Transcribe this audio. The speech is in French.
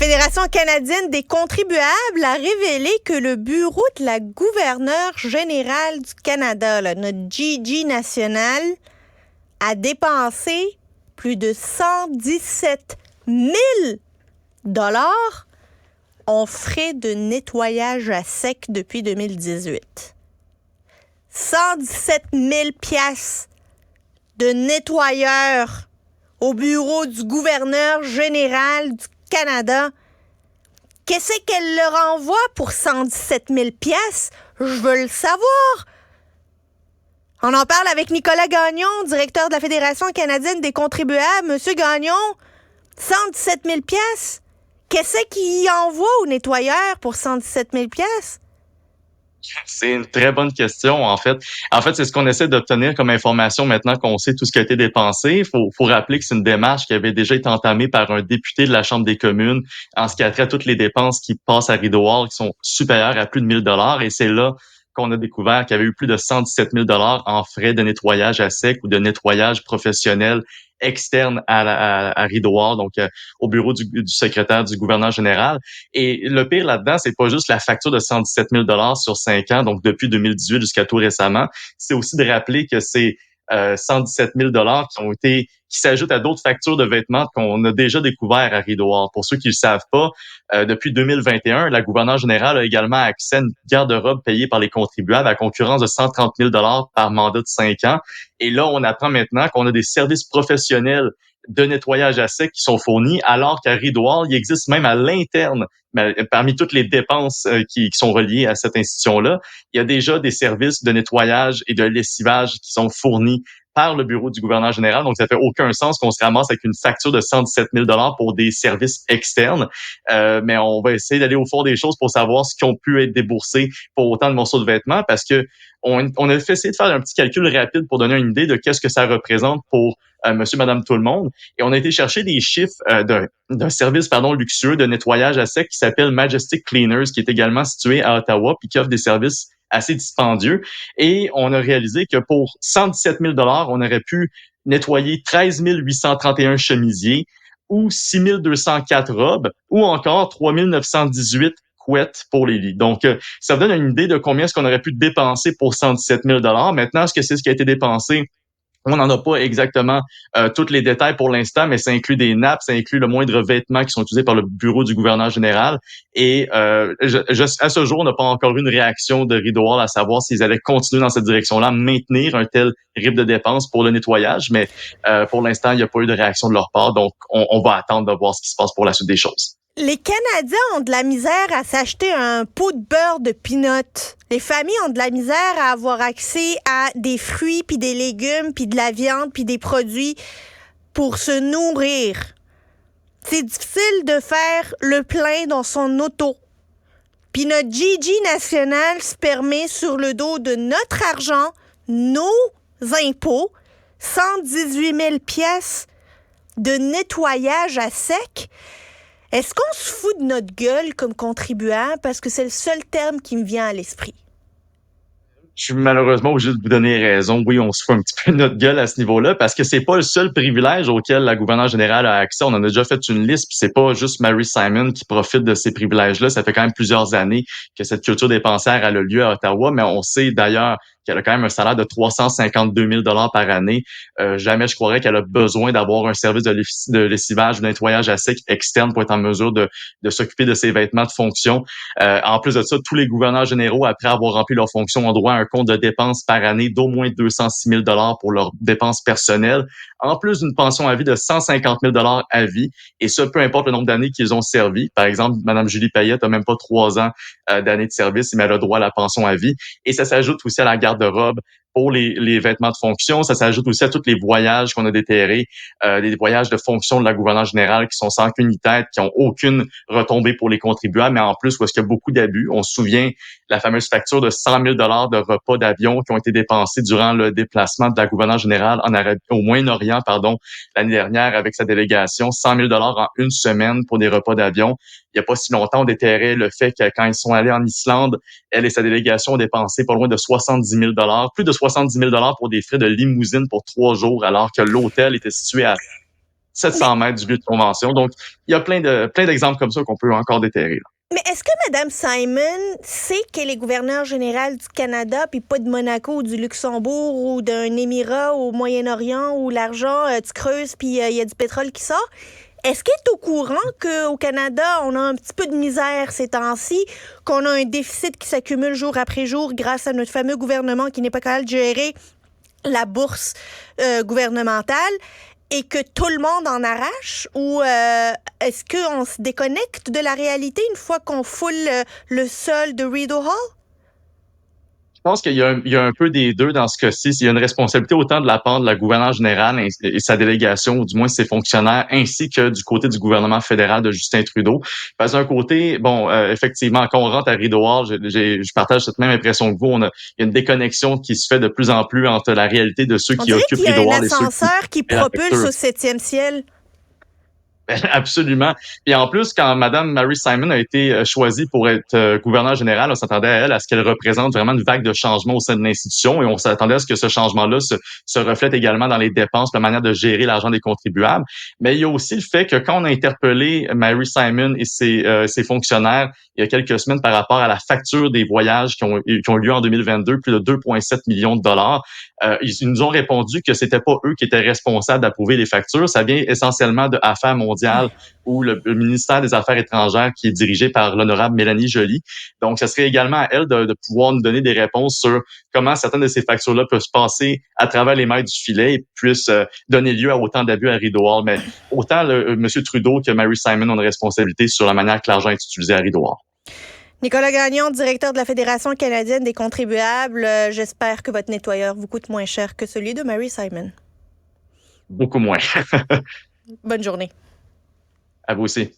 Fédération canadienne des contribuables a révélé que le bureau de la gouverneure générale du Canada, notre GG national, a dépensé plus de 117 000 $ en frais de nettoyage à sec depuis 2018. 117 000 $ de nettoyeurs au bureau du gouverneur général du Canada. Qu'est-ce qu'elle leur envoie pour 117 000 $? Je veux le savoir. On en parle avec Nicolas Gagnon, directeur de la Fédération canadienne des contribuables. Monsieur Gagnon, 117 000 $? Qu'est-ce qu'il envoie aux nettoyeurs pour 117 000 $? C'est une très bonne question, en fait. En fait, c'est ce qu'on essaie d'obtenir comme information maintenant qu'on sait tout ce qui a été dépensé. Il faut rappeler que c'est une démarche qui avait déjà été entamée par un député de la Chambre des communes en ce qui a trait à toutes les dépenses qui passent à Rideau Hall, qui sont supérieures à plus de 1 000 $. Et c'est là qu'on a découvert qu'il y avait eu plus de 117 000 $ en frais de nettoyage à sec ou de nettoyage professionnel externe à Rideau Hall, donc au bureau du secrétaire du gouverneur général. Et le pire là-dedans, c'est pas juste la facture de 117 000 $ sur 5 ans, donc depuis 2018 jusqu'à tout récemment. C'est aussi de rappeler que c'est 117 000 $ qui s'ajoutent à d'autres factures de vêtements qu'on a déjà découvert à Rideau Hall. Pour ceux qui le savent pas, depuis 2021, la gouverneure générale a également accès à une garde-robe payée par les contribuables à concurrence de 130 000 $ par mandat de 5 ans. Et là, on apprend maintenant qu'on a des services professionnels de nettoyage à sec qui sont fournis, alors qu'à Rideau Hall, il existe même à l'interne, parmi toutes les dépenses qui sont reliées à cette institution-là, il y a déjà des services de nettoyage et de lessivage qui sont fournis par le bureau du gouverneur général. Donc, ça fait aucun sens qu'on se ramasse avec une facture de 117 000 $ pour des services externes. Mais on va essayer d'aller au fond des choses pour savoir ce qui ont pu être déboursés pour autant de morceaux de vêtements, parce que on a fait essayer de faire un petit calcul rapide pour donner une idée de qu'est-ce que ça représente pour monsieur, madame, tout le monde. Et on a été chercher des chiffres d'un service luxueux de nettoyage à sec qui s'appelle Majestic Cleaners, qui est également situé à Ottawa, puis qui offre des services assez dispendieux. Et on a réalisé que pour 117 000 $, on aurait pu nettoyer 13 831 chemisiers ou 6 204 robes ou encore 3 918 couettes pour les lits. Donc, ça vous donne une idée de combien est-ce qu'on aurait pu dépenser pour 117 000 $. Maintenant, est-ce que c'est ce qui a été dépensé? On n'en a pas exactement tous les détails pour l'instant, mais ça inclut des nappes, ça inclut le moindre vêtement qui sont utilisés par le bureau du gouverneur général. Et à ce jour, on n'a pas encore eu une réaction de Rideau Hall à savoir s'ils allaient continuer dans cette direction-là, maintenir un tel rythme de dépenses pour le nettoyage. Mais pour l'instant, il n'y a pas eu de réaction de leur part. Donc, on va attendre de voir ce qui se passe pour la suite des choses. Les Canadiens ont de la misère à s'acheter un pot de beurre de peanuts. Les familles ont de la misère à avoir accès à des fruits, puis des légumes, puis de la viande, puis des produits pour se nourrir. C'est difficile de faire le plein dans son auto. Puis notre GG national se permet, sur le dos de notre argent, nos impôts, 118 000 $ de nettoyage à sec. Est-ce qu'on se fout de notre gueule comme contribuable? Parce que c'est le seul terme qui me vient à l'esprit. Je suis malheureusement obligé de vous donner raison. Oui, on se fout un petit peu de notre gueule à ce niveau-là parce que c'est pas le seul privilège auquel la gouverneure générale a accès. On en a déjà fait une liste, puis c'est pas juste Mary Simon qui profite de ces privilèges-là. Ça fait quand même plusieurs années que cette culture dépensière a lieu à Ottawa, mais on sait d'ailleurs qu'elle a quand même un salaire de 352 000 $ par année. Jamais je croirais qu'elle a besoin d'avoir un service de lessivage, de nettoyage à sec externe pour être en mesure de s'occuper de ses vêtements de fonction. En plus de ça, tous les gouverneurs généraux, après avoir rempli leurs fonctions, ont droit à un compte de dépenses par année d'au moins 206 000 $ pour leurs dépenses personnelles, en plus d'une pension à vie de 150 000 $ à vie, et ça, peu importe le nombre d'années qu'ils ont servi. Par exemple, Mme Julie Payette a même pas 3 ans d'années de service, mais elle a droit à la pension à vie. Et ça s'ajoute aussi à la garde-robe pour les vêtements de fonction. Ça s'ajoute aussi à tous les voyages qu'on a déterrés, des voyages de fonction de la gouverneure générale qui sont sans queue ni tête, qui ont aucune retombée pour les contribuables, mais en plus, où est-ce qu'il y a beaucoup d'abus. On se souvient la fameuse facture de 100 000 $ de repas d'avion qui ont été dépensés durant le déplacement de la gouverneure générale au Moyen-Orient, l'année dernière avec sa délégation, 100 000 $ en une semaine pour des repas d'avion. Il n'y a pas si longtemps, on déterrait le fait que quand ils sont allés en Islande, elle et sa délégation ont dépensé pas loin de 70 000 $, plus de 70 000 $ pour des frais de limousine pour 3 jours, alors que l'hôtel était situé à 700 mètres du lieu de convention. Donc, il y a plein d'exemples comme ça qu'on peut encore déterrer, là. Mais est-ce que Mme Simon sait qu'elle est gouverneure générale du Canada, puis pas de Monaco ou du Luxembourg ou d'un Émirat au Moyen-Orient où l'argent, tu creuses, puis il y a du pétrole qui sort? Est-ce qu'elle est au courant qu'au Canada, on a un petit peu de misère ces temps-ci, qu'on a un déficit qui s'accumule jour après jour grâce à notre fameux gouvernement qui n'est pas capable de gérer la bourse gouvernementale? Et que tout le monde en arrache? Ou est-ce qu'on se déconnecte de la réalité une fois qu'on foule le sol de Rideau Hall? Je pense qu'il y a un peu des deux dans ce cas-ci. Il y a une responsabilité autant de la part de la gouverneure générale et sa délégation, ou du moins ses fonctionnaires, ainsi que du côté du gouvernement fédéral de Justin Trudeau. Parce d'un côté, bon, effectivement, quand on rentre à Rideau Hall, je partage cette même impression que vous. Il y a une déconnexion qui se fait de plus en plus entre la réalité de ceux On qui dirait occupent qu'il y a Rideau un Hall et ceux ascenseur qui paient la propulse facture. au 7e ciel. Absolument. Et en plus, quand Mme Mary Simon a été choisie pour être gouverneure générale, on s'attendait à elle, à ce qu'elle représente vraiment une vague de changement au sein de l'institution, et on s'attendait à ce que ce changement-là se reflète également dans les dépenses, la manière de gérer l'argent des contribuables. Mais il y a aussi le fait que quand on a interpellé Mary Simon et ses fonctionnaires il y a quelques semaines par rapport à la facture des voyages qui ont eu lieu en 2022, plus de 2,7 millions de dollars, ils nous ont répondu que c'était pas eux qui étaient responsables d'approuver les factures. Ça vient essentiellement de Affaires mondiales ou le ministère des Affaires étrangères qui est dirigé par l'honorable Mélanie Joly. Donc, ce serait également à elle de pouvoir nous donner des réponses sur comment certaines de ces factures-là peuvent se passer à travers les mailles du filet et puissent donner lieu à autant d'abus à Rideau Hall. Mais autant M. Trudeau que Mary Simon ont une responsabilité sur la manière que l'argent est utilisé à Rideau Hall. Nicolas Gagnon, directeur de la Fédération canadienne des contribuables, j'espère que votre nettoyeur vous coûte moins cher que celui de Mary Simon. Beaucoup moins. Bonne journée. À vous aussi.